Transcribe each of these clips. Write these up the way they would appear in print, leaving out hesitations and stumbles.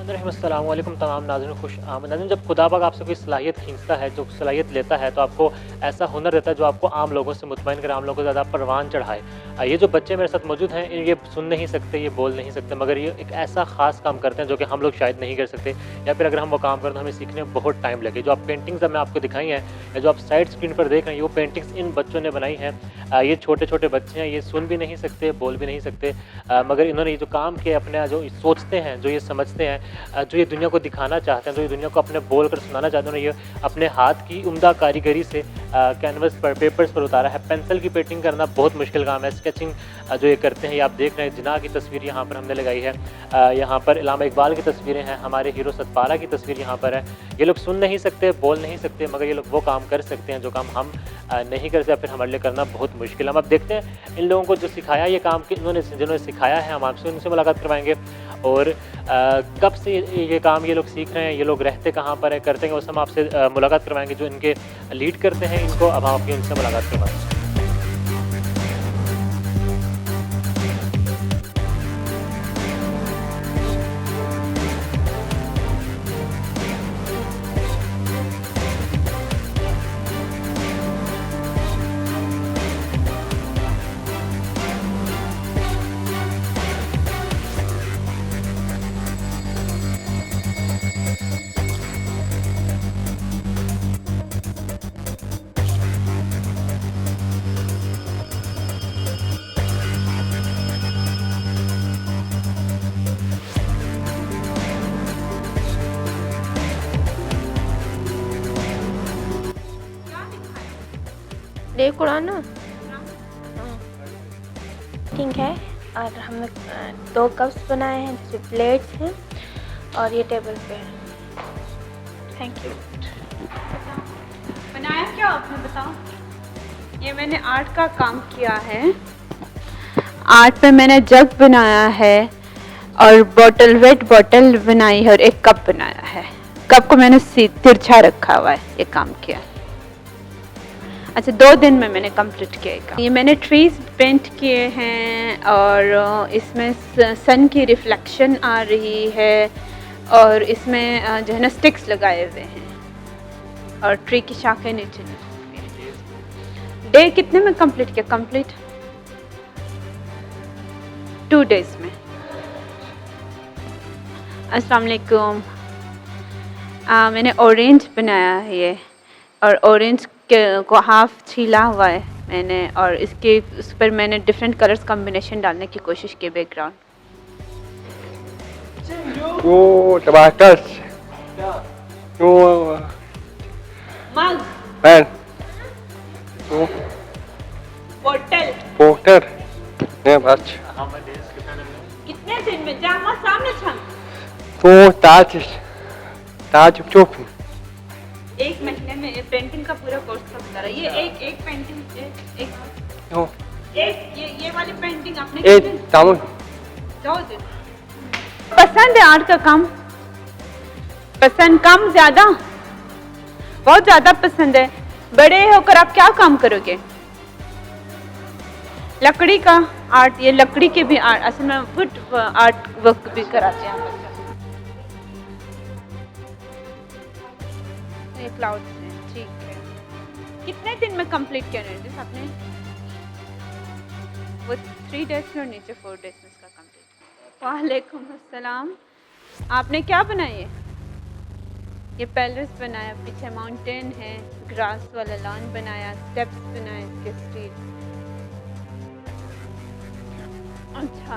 अस्सलाम वालेकुम तमाम नाज़रीन खुश आमद। नाज़रीन जब खुदा पाक आपसे कोई सलाहियत खींचता है, जो सलाहियत लेता है तो आपको ऐसा हुनर देता है जो आपको आम लोगों से मुतमईन करे, आम लोगों को ज़्यादा परवान चढ़ाए। ये जो बच्चे मेरे साथ मौजूद हैं ये सुन नहीं सकते, ये बोल नहीं सकते, मगर ये एक ऐसा ख़ास काम करते हैं जो कि हम लोग शायद नहीं कर सकते, या फिर अगर हम वो काम करें तो हमें सीखने में बहुत टाइम लगे। जो आप पेंटिंग्स हमने आपको दिखाई हैं या जो आप साइड स्क्रीन पर देख रहे हैं, ये वो पेंटिंग्स इन बच्चों ने बनाई हैं। ये छोटे-छोटे बच्चे हैं, ये सुन भी नहीं सकते, बोल भी नहीं सकते, मगर इन्होंने ये जो काम किया अपना जो सोचते हैं, जो ये समझते हैं, जो ये दुनिया को दिखाना चाहते हैं, जो ये दुनिया को अपने बोल कर सुनाना चाहते हैं, उन्होंने ये अपने हाथ की उम्दा कारीगरी से कैनवस पर, पेपर्स पर उतारा है। पेंसिल की पेंटिंग करना बहुत मुश्किल काम है। स्केचिंग जो ये करते हैं, ये आप देख रहे हैं, जिन्ना की तस्वीर यहाँ पर हमने लगाई है, यहाँ पर इलामा इकबाल की तस्वीरें हैं, हमारे हीरो सतपारा की तस्वीर यहाँ पर है। ये लोग सुन नहीं सकते, बोल नहीं सकते, मगर ये लोग वो काम कर सकते हैं जो काम हम नहीं कर सकते, फिर हमारे लिए करना बहुत मुश्किल है। हम अब देखते हैं इन लोगों को जो सिखाया ये काम कि जिन्होंने सिखाया है, हम आपसे उनसे मुलाकात करवाएंगे और कब से ये काम ये लोग सीख रहे हैं, ये लोग रहते कहाँ पर है, करते हैं, उस हम आपसे मुलाकात करवाएंगे। जो इनके लीड करते हैं इनको अब हम अपनी उनसे मुलाकात करवाएंगे। डे कुरान ना ठीक है। और हमने 2 कप्स बनाए हैं, जैसे प्लेट्स हैं और ये टेबल पे है। Thank you. बनाया क्या आपने, बताओ। ये मैंने आर्ट का काम किया है। आर्ट पे मैंने जग बनाया है और बॉटल, वेट बॉटल बनाई है और एक कप बनाया है। कप को मैंने तिरछा रखा हुआ है, ये काम किया। अच्छा, 2 दिन में मैंने कंप्लीट किया। ये मैंने ट्रीज पेंट किए हैं और इसमें सन की रिफ्लेक्शन आ रही है और इसमें जो है ना स्टिक्स लगाए हुए हैं और ट्री की शाखें नीचे। डे कितने में कंप्लीट किया? कंप्लीट 2 डेज में। अस्सलाम वालेकुम। मैंने ऑरेंज बनाया है ये, और ऑरेंज को हाफ छीला हुआ है मैंने, और इसके उस पर मैंने डिफरेंट कलर्स कॉम्बिनेशन डालने की कोशिश की। बैकग्राउंड वो टमाटर, वो मग, पैन, वो बोतल। पोस्टर, ये बच। कितने दिन में? जामा सामने छम। तो ताज चुप। 1 महीने में ये पेंटिंग का पूरा कोर्स का बता रहा है। ये एक पेंटिंग ये वाली पेंटिंग आपने एक तामन 2 दिन। पसंद है आर्ट का काम? पसंद कम ज्यादा? बहुत ज्यादा पसंद है। बड़े होकर आप क्या काम करोगे? लकड़ी का आर्ट, ये लकड़ी के भी आर्ट, असल में वुड आर्ट वर्क भी कराते हैं हम लोग। ये क्लाउड से, ठीक है। कितने दिन में कंप्लीट किया नर्गिस आपने? वो 3 डेज में और नीचे 4 डेज में इसका कंप्लीट। वालेकुम अस्सलाम। आपने क्या बनाया? ये पैलेस बनाया, पीछे माउंटेन है, ग्रास वाला लॉन बनाया, स्टेप्स बनाए इसके स्ट्रीट। अच्छा,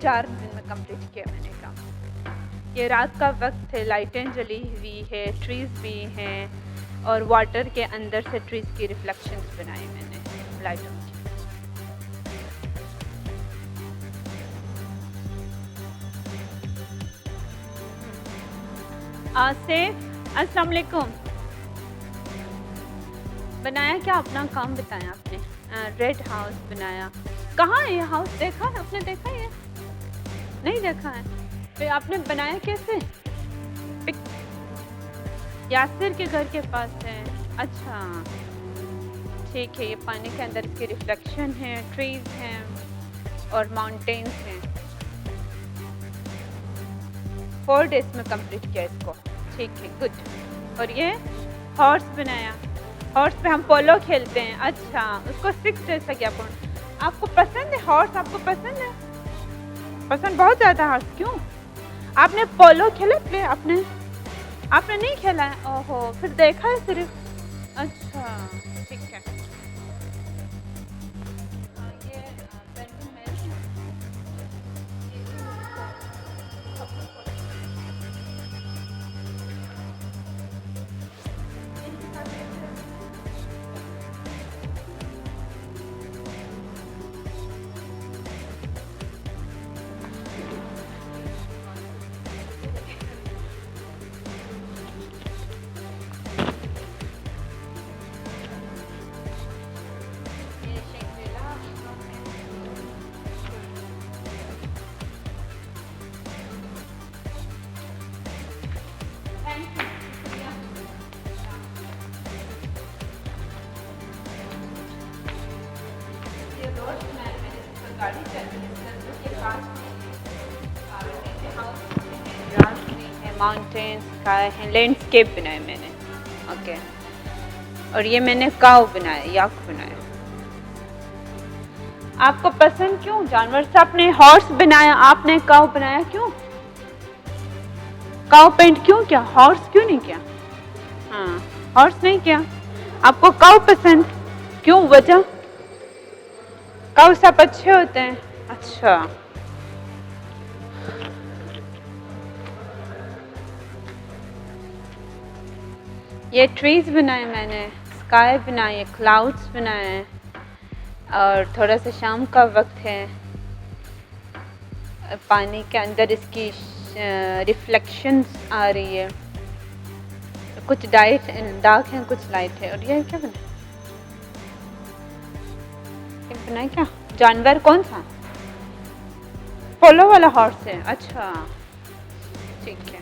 4 दिन में कंप्लीट किया मैंने काम। ये रात का वक्त है, लाइटें जली हुई है, ट्रीज भी हैं और वाटर के अंदर से ट्रीज की रिफ्लेक्शंस बनाए मैंने लाइटों की। आसिफ, अस्सलाम वालेकुम। बनाया क्या? अपना काम बताया आपने। रेड हाउस बनाया। कहाँ है ये हाउस? देखा है आपने? देखा है? नहीं देखा है? फिर आपने बनाया कैसे? यासिर के घर के पास है। अच्छा ठीक है। ये पानी के अंदर इसके रिफ्लेक्शन है, ट्रीज हैं और माउंटेन्स हैं। 4 डेज में कंप्लीट किया इसको। ठीक है, गुड। और ये हॉर्स बनाया, हॉर्स पे हम पोलो खेलते हैं। अच्छा, उसको 6 डेज तक किया पूर्ण। आपको पसंद है हॉर्स? आपको पसंद है? पसंद बहुत ज़्यादा हॉर्स? क्यों? आपने पोलो खेला प्ले? आपने नहीं खेला है? ओहो, फिर देखा है सिर्फ। अच्छा, ठीक है। ये पेंटिंग में गाड़ी चल रही है के पास है, माउंटेन्स का है, लैंडस्केप बनाए मैंने। ओके, और ये मैंने काव बनाया, याक बनाया। आपको पसंद क्यों जानवर से? आपने हॉर्स बनाया, आपने काव बनाया, क्यों? काव पेंट क्यों किया? हॉर्स क्यों नहीं किया? हाँ, हॉर्स नहीं किया। आपको काव पसंद क्यों? वजह? काव सब अच्छे होते हैं। अच्छा, ये ट्रीज बनाए मैंने, स्काई बनाई, क्लाउड्स बनाए, और थोड़ा सा शाम का वक्त है, पानी के अंदर इसकी रिफ्लेक्शंस आ रही है, कुछ डार्क है, कुछ लाइट है। और ये क्या बना? बनाए क्या? जानवर कौन सा? पोलो वाला हॉर्स है। अच्छा, ठीक है।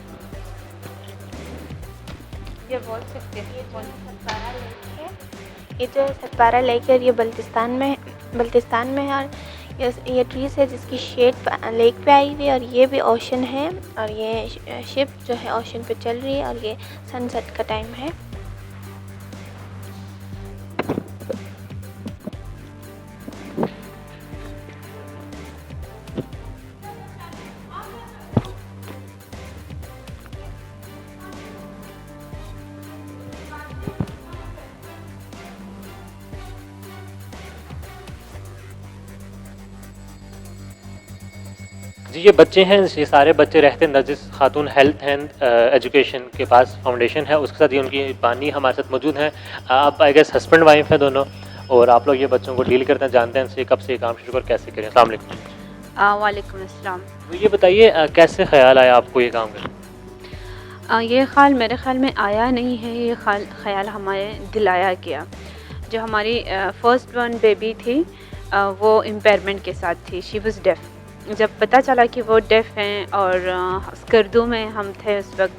ये बोल सकते हैं ये जो सतपारा लेक है, ये बल्तिस्तान में है। और ये ट्रीज है जिसकी शेड लेक पे आई हुई है, और ये भी ओशन है, और ये शिप जो है ओशन पे चल रही है, और ये सनसेट का टाइम है। जी, ये बच्चे हैं, ये सारे बच्चे रहते हैं नर्जिस खातून हेल्थ एंड एजुकेशन के पास फाउंडेशन है, उसके साथ ये उनकी बानी हमारे साथ मौजूद हैं। आप आई गेस हस्बैंड वाइफ हैं दोनों, और आप लोग ये बच्चों को डील करते हैं, जानते हैं इनसे कब से ये काम शुरू कर कैसे करें। अस्सलाम वालेकुम। वालेकुम अस्सलाम। तो ये बताइए कैसे ख्याल आया आपको ये काम करने? ये ख्याल मेरे ख्याल में आया नहीं है, ये ख्याल हमारे दिलाया गया। जो हमारी फर्स्ट वन बेबी थी, वो इम्पेयरमेंट के साथ थी, शी वाज डेफ। जब पता चला कि वो डेफ हैं और स्कर्दू में हम थे उस वक्त,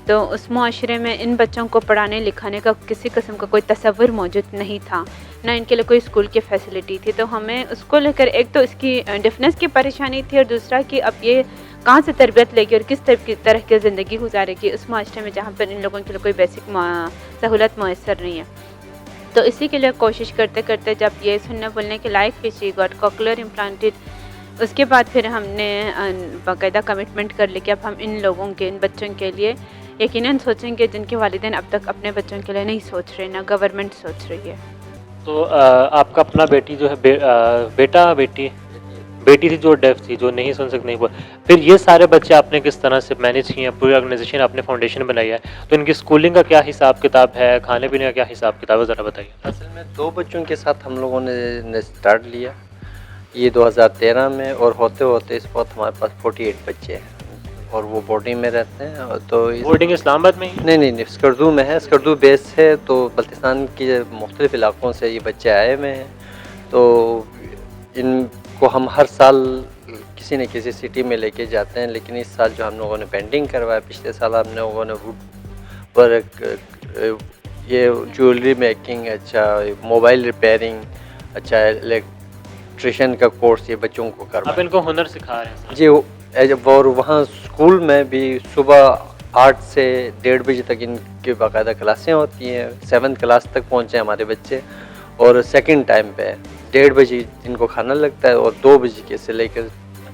तो उस माशरे में इन बच्चों को पढ़ाने लिखाने का किसी किस्म का कोई तसव्वुर मौजूद नहीं था, ना इनके लिए कोई स्कूल की फैसिलिटी थी। तो हमें उसको लेकर एक तो इसकी डिफनेस की परेशानी थी, और दूसरा कि अब ये कहाँ से तरबियत लेगी और किस तरह की ज़िंदगी गुजारेगी उस माशरे में जहाँ पर इन लोगों के लिए कोई बेसिक सहूलत मैसर नहीं है। तो इसी के लिए कोशिश करते करते जब ये सुनने बोलने के लायक भी शी गॉट कॉकलर इम्प्लांटेड, उसके बाद फिर हमने बाकायदा कमिटमेंट कर ली कि अब हम इन लोगों के, इन बच्चों के लिए यकीनन सोचेंगे जिनके वालिदैन अब तक अपने बच्चों के लिए नहीं सोच रहे, ना गवर्नमेंट सोच रही है। तो आपका अपना बेटी जो है बेटी थी जो डेफ थी, जो नहीं सुन सकती, नहीं बोल, फिर ये सारे बच्चे आपने किस तरह से मैनेज किए हैं? पूरी ऑर्गेनाइजेशन आपने फाउंडेशन बनाई है, तो इनकी स्कूलिंग का क्या हिसाब किताब है, खाने पीने का क्या हिसाब किताब है, ज़रा बताइए। असल में 2 बच्चों के साथ हम लोगों ने स्टार्ट लिया ये 2013 में, और होते होते इस वक्त हमारे पास 48 बच्चे हैं, और वो बोर्डिंग में रहते हैं। और तो बोर्डिंग इस्लामाबाद में ही? नहीं, स्कर्दू में है, स्कर्दू बेस है। तो बल्तिस्तान के मुख्तलिफ़ इलाक़ों से ये बच्चे आए हुए हैं। तो इनको हम हर साल किसी न किसी सिटी में लेके जाते हैं, लेकिन इस साल जो हम लोगों ने पेंटिंग करवाया, पिछले साल हम लोगों ने वुड वर्क, ये ज्वेलरी मेकिंग, अच्छा मोबाइल रिपेयरिंग, अच्छा इलेक्ट्रिशियन का कोर्स ये बच्चों को करवाया। आप इनको हुनर सिखा रहे हैं? जी, और वहाँ स्कूल में भी सुबह 8 से 1:30 बजे तक इनकी बाकायदा क्लासें होती हैं। 7th क्लास तक पहुँचे हमारे बच्चे और सेकंड टाइम पे 1:30 बजे इनको खाना लगता है और 2 बजे के से लेकर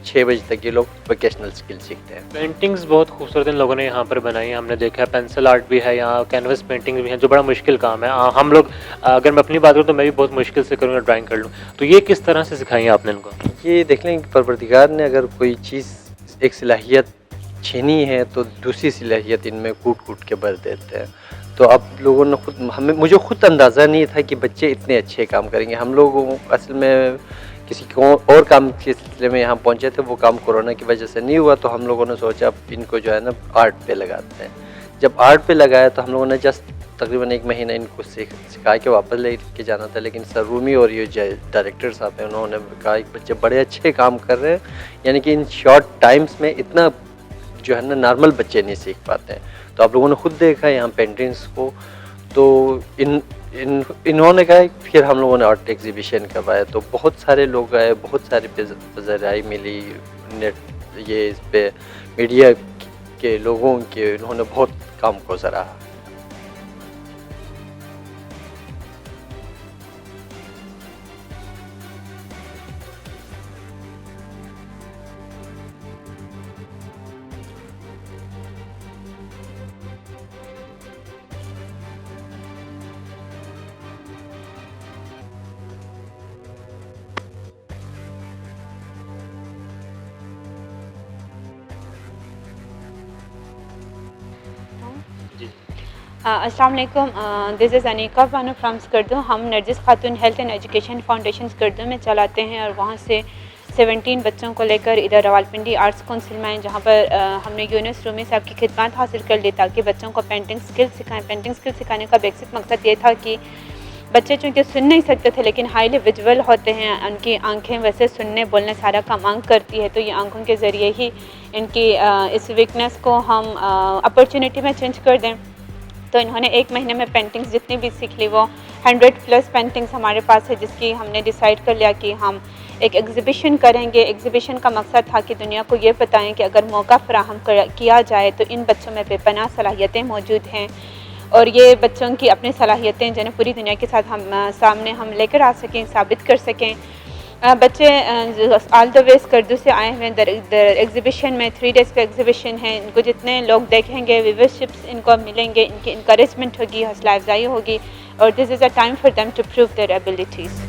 6 बजे तक ये लोग वोकेशनल स्किल सीखते हैं। पेंटिंग्स बहुत खूबसूरत इन लोगों ने यहाँ पर बनाई है, हमने देखा है। पेंसिल आर्ट भी है यहाँ, कैनवस पेंटिंग भी है, जो बड़ा मुश्किल काम है। हम लोग, अगर मैं अपनी बात करूँ तो मैं भी बहुत मुश्किल से करूँगा ड्राइंग कर लूँ। तो ये किस तरह से सिखाई है आपने इनको? ये देख लें कि परवरदिगार ने अगर कोई चीज़, एक सलाहियत छीनी है तो दूसरी सलाहियत इनमें कूट कूट के भर देते हैं। तो अब लोगों ने मुझे खुद अंदाज़ा नहीं था कि बच्चे इतने अच्छे काम करेंगे। हम लोग असल में किसी को और काम के सिलसिले में यहाँ पहुँचे थे, वो काम कोरोना की वजह से नहीं हुआ, तो हम लोगों ने सोचा इनको जो है ना आर्ट पे लगाते हैं। जब आर्ट पे लगाया तो हम लोगों ने जस्ट तकरीबन 1 महीना इनको सिखा के वापस ले के जाना था, लेकिन सर रूमी और ये डायरेक्टर साहब हैं, उन्होंने कहा कि बच्चे बड़े अच्छे काम कर रहे हैं, यानी कि इन शॉर्ट टाइम्स में इतना जो है ना नॉर्मल बच्चे नहीं सीख पाते हैं। तो आप लोगों ने खुद देखा यहाँ पेंटिंग्स को, तो इन्होंने कहा, फिर हम लोगों ने आर्ट एग्जीबिशन करवाया, तो बहुत सारे लोग आए, बहुत सारी पज़राई मिली, नेट ये इस पे मीडिया के लोगों के, उन्होंने बहुत काम को सराहा। जी, अस्सलाम वालेकुम, this is Anika Bano from Skardu. हम नरजिस खातून health and education foundation Skardu में चलाते हैं और वहाँ से 17 बच्चों को लेकर इधर रावलपिंडी आर्ट्स काउंसिल में आए, जहाँ पर हमने यूनुस रूमी साहब की खिदमत हासिल कर ली ताकि बच्चों को पेंटिंग स्किल सिखाएं। पेंटिंग स्किल सिखाने का बेसिक मकसद ये था कि बच्चे चूँकि सुन नहीं सकते थे लेकिन हाईली विजुअल होते हैं, उनकी आंखें वैसे सुनने बोलने सारा काम आंख करती है, तो ये आंखों के ज़रिए ही इनकी इस वीकनेस को हम अपॉर्चुनिटी में चेंज कर दें। तो इन्होंने 1 महीने में पेंटिंग्स जितनी भी सीख ली, वो 100+ पेंटिंग्स हमारे पास है, जिसकी हमने डिसाइड कर लिया कि हम एक एग्ज़िबिशन करेंगे। एग्ज़िबिशन का मकसद था कि दुनिया को ये बताएं कि अगर मौका फराहम किया जाए तो इन बच्चों में बेपनाह सलाहियतें मौजूद हैं और ये बच्चों की अपनी सलाहियतें जिन्हें पूरी दुनिया के साथ हम सामने हम लेकर आ सकें, साबित कर सकें। बच्चे ऑल द वे स्कर्दू से आए हुए हैं। एग्ज़िबिशन में 3 डेज़ का एग्ज़िबिशन है। इनको जितने लोग देखेंगे, व्यूवरशिप्स इनको मिलेंगे, इनकी इनकरेजमेंट होगी, हौसला अफजाई होगी और this is a time for them to prove their abilities.